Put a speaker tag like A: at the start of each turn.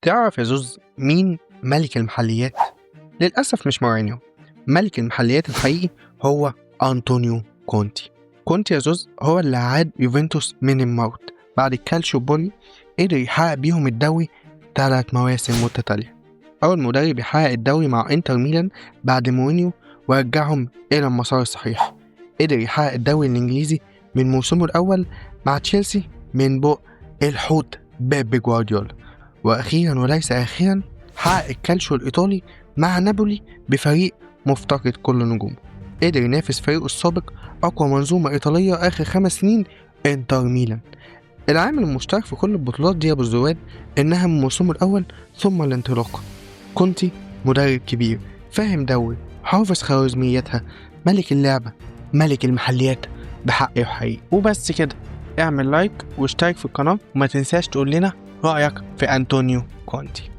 A: تعرف يا زوز مين ملك المحليات؟ للأسف مش مورينيو. ملك المحليات الحقيقي هو أنطونيو كونتي. كونتي يا زوز هو اللي عاد يوفنتوس من الموت بعد الكالشيو بولي، قدر يحقق بيهم الدوري 3 مواسم متتالية. أول مدرب يحقق الدوري مع إنتر ميلان بعد مورينيو ورجعهم إلى المسار الصحيح. قدر يحقق الدوري الإنجليزي من موسمه الأول مع تشيلسي من بق الحوت بيب جوارديولا، وأخيرا وليس أخيرا حقق الكالشيو الإيطالي مع نابولي بفريق مفتقد كل نجومه. قدر ينافس فريقه السابق أقوى منظومة إيطالية آخر 5 سنين إنتر ميلان. العامل المشترك في كل البطولات دي يا أبو الزواد إنها من موسمه الأول ثم الانطلاقة. كونتي مدرب كبير فاهم دوري، حافظ خوارزمياتها، ملك اللعبة، ملك المحليات بحق وحقيقي. وبس كده، اعمل لايك واشترك في القناة وما تنساش تقول لنا رأيك في أنطونيو كونتي.